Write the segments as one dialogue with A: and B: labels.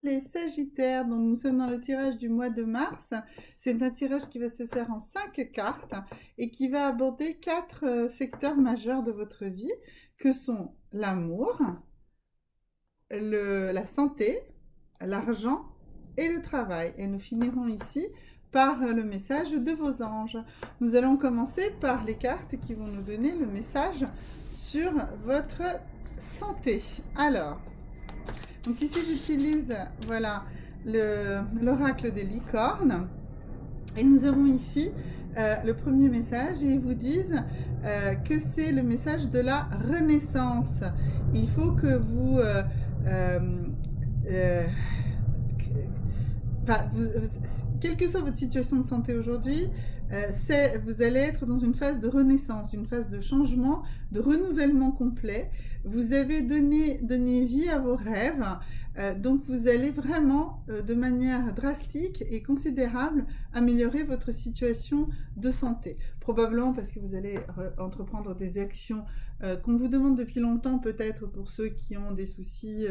A: Les Sagittaires, donc nous sommes dans le tirage du mois de mars. C'est un tirage qui va se faire en 5 cartes et qui va aborder 4 secteurs majeurs de votre vie, que sont l'amour, la santé, l'argent et le travail. Et nous finirons ici par le message de vos anges. Nous allons commencer par les cartes qui vont nous donner le message sur votre santé. Alors, donc ici j'utilise voilà l'oracle des licornes et nous avons ici le premier message et ils vous disent que c'est le message de la renaissance. Il faut que vous euh, euh, enfin, quelle que soit votre situation de santé aujourd'hui, vous allez être dans une phase de renaissance, une phase de changement, de renouvellement complet. Vous avez donné vie à vos rêves, donc vous allez vraiment, de manière drastique et considérable, améliorer votre situation de santé. Probablement parce que vous allez entreprendre des actions qu'on vous demande depuis longtemps, peut-être pour ceux qui ont des soucis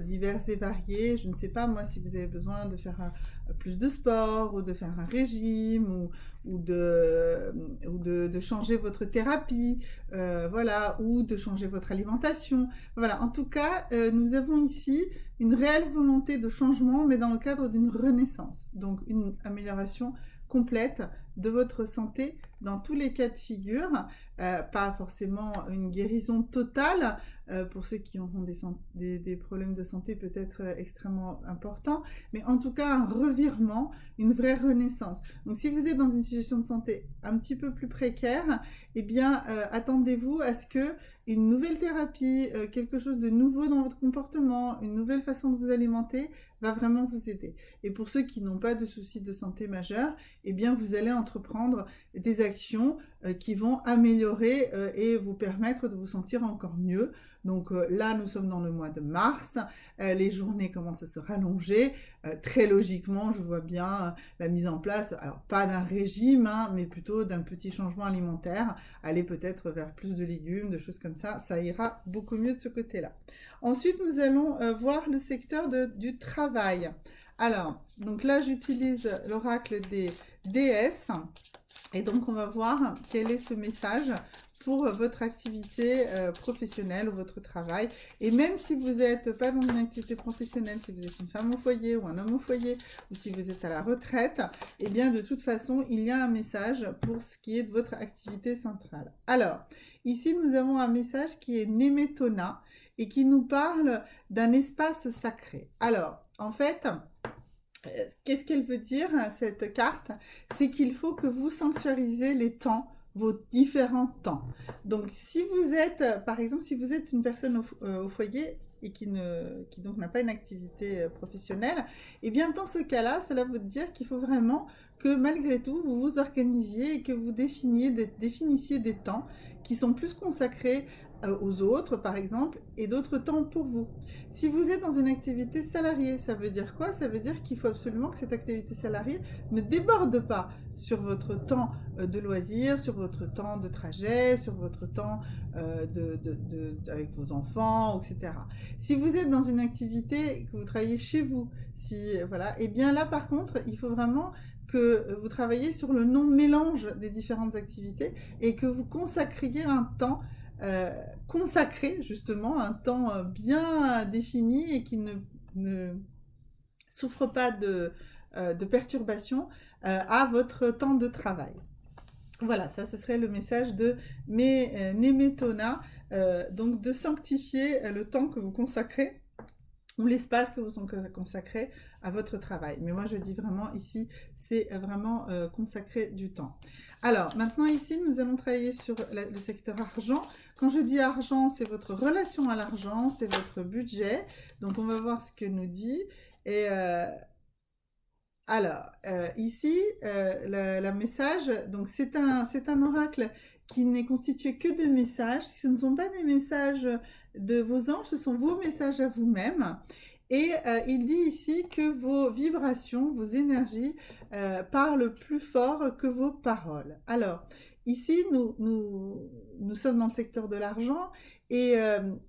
A: divers et variés. Je ne sais pas, moi, si vous avez besoin de faire plus de sport ou de faire un régime ou de changer votre thérapie, voilà, ou de changer votre alimentation. Voilà, en tout cas, nous avons ici une réelle volonté de changement, mais dans le cadre d'une renaissance. Donc, une amélioration complète de votre santé dans tous les cas de figure, pas forcément une guérison totale, pour ceux qui auront des problèmes de santé peut-être extrêmement importants, mais en tout cas un revirement, une vraie renaissance. Donc si vous êtes dans une situation de santé un petit peu plus précaire, eh bien attendez-vous à ce que une nouvelle thérapie, quelque chose de nouveau dans votre comportement, une nouvelle façon de vous alimenter va vraiment vous aider. Et pour ceux qui n'ont pas de soucis de santé majeurs, eh bien vous allez entreprendre des actions qui vont améliorer et vous permettre de vous sentir encore mieux. Donc là, nous sommes dans le mois de mars, les journées commencent à se rallonger. Très logiquement, je vois bien la mise en place, alors pas d'un régime, hein, mais plutôt d'un petit changement alimentaire, aller peut-être vers plus de légumes, de choses comme ça ira beaucoup mieux de ce côté-là. Ensuite, nous allons voir le secteur du travail. Alors, donc là, j'utilise l'oracle des déesses. Et donc, on va voir quel est ce message pour votre activité professionnelle ou votre travail. Et même si vous n'êtes pas dans une activité professionnelle, si vous êtes une femme au foyer ou un homme au foyer, ou si vous êtes à la retraite, eh bien, de toute façon, il y a un message pour ce qui est de votre activité centrale. Alors, ici, nous avons un message qui est Nemetona et qui nous parle d'un espace sacré. Alors, en fait, qu'est-ce qu'elle veut dire, cette carte? C'est qu'il faut que vous sanctuarisez les temps, vos différents temps. Donc, si vous êtes, par exemple, si vous êtes une personne au foyer et qui donc n'a pas une activité professionnelle, eh bien, dans ce cas-là, cela veut dire qu'il faut vraiment que malgré tout, vous vous organisiez et que vous définissiez des temps qui sont plus consacrés aux autres, par exemple, et d'autres temps pour vous. Si vous êtes dans une activité salariée, ça veut dire quoi? Ça veut dire qu'il faut absolument que cette activité salariée ne déborde pas sur votre temps de loisir, sur votre temps de trajet, sur votre temps avec vos enfants, etc. Si vous êtes dans une activité que vous travaillez chez vous, voilà, et bien là par contre, il faut vraiment que vous travaillez sur le non-mélange des différentes activités et que vous consacriez un temps euh, consacrer justement un temps bien défini et qui ne souffre pas de perturbations à votre temps de travail. Voilà, ça ce serait le message de Nemetona, donc de sanctifier le temps que vous consacrez ou l'espace que vous consacrez à votre travail. Mais moi, je dis vraiment ici, c'est vraiment consacrer du temps. Alors, maintenant ici, nous allons travailler sur le secteur argent. Quand je dis argent, c'est votre relation à l'argent, c'est votre budget. Donc, on va voir ce que nous dit. Et alors, ici, le message, donc c'est un oracle qui n'est constitué que de messages. Ce ne sont pas des messages de vos anges, ce sont vos messages à vous-même. Et il dit ici que vos vibrations, vos énergies parlent plus fort que vos paroles. Alors, ici, nous sommes dans le secteur de l'argent et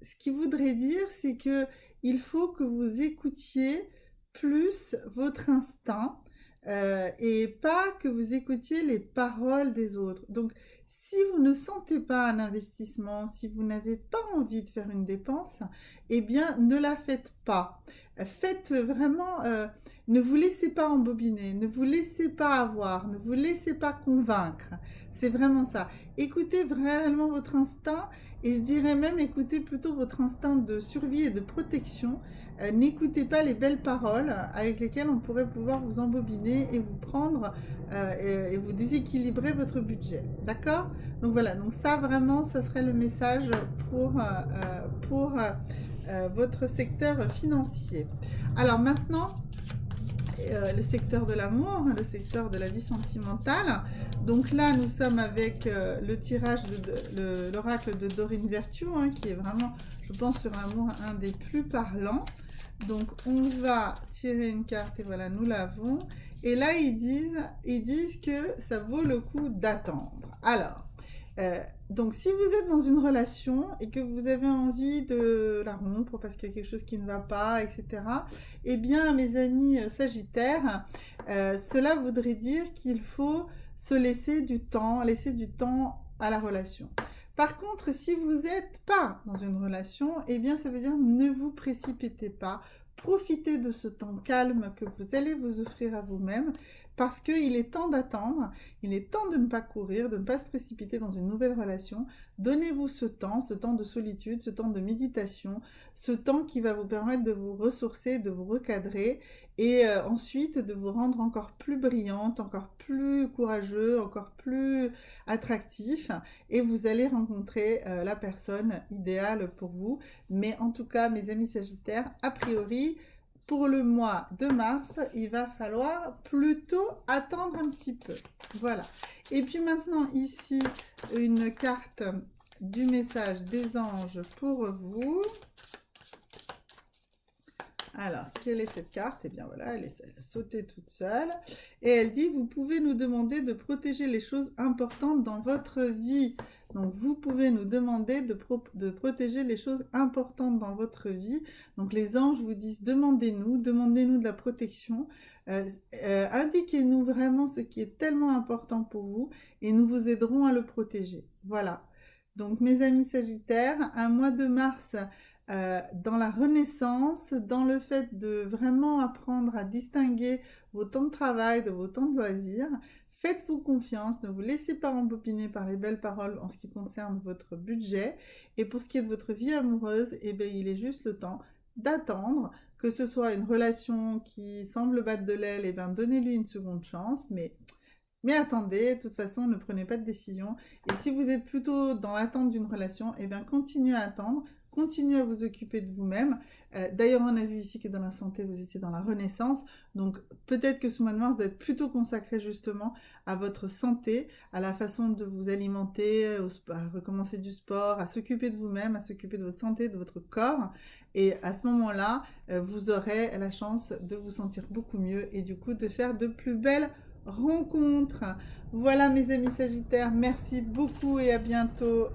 A: ce qu'il voudrait dire, c'est que il faut que vous écoutiez plus votre instinct et pas que vous écoutiez les paroles des autres. Donc, si vous ne sentez pas un investissement, si vous n'avez pas envie de faire une dépense, eh bien, ne la faites pas. Faites vraiment, ne vous laissez pas embobiner, ne vous laissez pas avoir, ne vous laissez pas convaincre. C'est vraiment ça. Écoutez vraiment votre instinct et je dirais même écoutez plutôt votre instinct de survie et de protection. N'écoutez pas les belles paroles avec lesquelles on pourrait pouvoir vous embobiner et vous prendre et vous déséquilibrer votre budget. D'accord? Donc voilà, donc ça vraiment, ça serait le message pour votre secteur financier. Alors maintenant, le secteur de l'amour, le secteur de la vie sentimentale. Donc là, nous sommes avec le tirage de l'oracle de Dorine Virtue, hein, qui est vraiment, je pense, sur l'amour, un des plus parlants. Donc on va tirer une carte et voilà, nous l'avons. Et là, ils disent que ça vaut le coup d'attendre. Alors, donc si vous êtes dans une relation et que vous avez envie de la rompre parce qu'il y a quelque chose qui ne va pas, etc., eh bien, mes amis Sagittaires, cela voudrait dire qu'il faut se laisser du temps à la relation. Par contre, si vous n'êtes pas dans une relation, eh bien, ça veut dire ne vous précipitez pas. Profitez de ce temps calme que vous allez vous offrir à vous-même parce qu'il est temps d'attendre, il est temps de ne pas courir, de ne pas se précipiter dans une nouvelle relation. Donnez-vous ce temps de solitude, ce temps de méditation, ce temps qui va vous permettre de vous ressourcer, de vous recadrer et ensuite de vous rendre encore plus brillante, encore plus courageux, encore plus attractif et vous allez rencontrer la personne idéale pour vous. Mais en tout cas, mes amis Sagittaires, a priori, pour le mois de mars, il va falloir plutôt attendre un petit peu. Voilà. Et puis maintenant, ici, une carte du message des anges pour vous. Alors, quelle est cette carte? Eh bien voilà, elle a sauté toute seule. Et elle dit, vous pouvez nous demander de protéger les choses importantes dans votre vie. Donc, vous pouvez nous demander de protéger les choses importantes dans votre vie. Donc, les anges vous disent, demandez-nous de la protection. Indiquez-nous vraiment ce qui est tellement important pour vous et nous vous aiderons à le protéger. Voilà. Donc, mes amis Sagittaires, un mois de mars dans la renaissance, dans le fait de vraiment apprendre à distinguer vos temps de travail de vos temps de loisirs. Faites-vous confiance, ne vous laissez pas embobiner par les belles paroles en ce qui concerne votre budget. Et pour ce qui est de votre vie amoureuse, eh bien, il est juste le temps d'attendre, que ce soit une relation qui semble battre de l'aile, eh bien, donnez-lui une seconde chance, mais attendez, de toute façon, ne prenez pas de décision. Et si vous êtes plutôt dans l'attente d'une relation, eh bien, continuez à attendre. Continuez à vous occuper de vous-même. D'ailleurs, on a vu ici que dans la santé, vous étiez dans la renaissance. Donc, peut-être que ce mois de mars doit être plutôt consacré justement à votre santé, à la façon de vous alimenter, à recommencer du sport, à s'occuper de vous-même, à s'occuper de votre santé, de votre corps. Et à ce moment-là, vous aurez la chance de vous sentir beaucoup mieux et du coup de faire de plus belles rencontres. Voilà mes amis Sagittaires, merci beaucoup et à bientôt.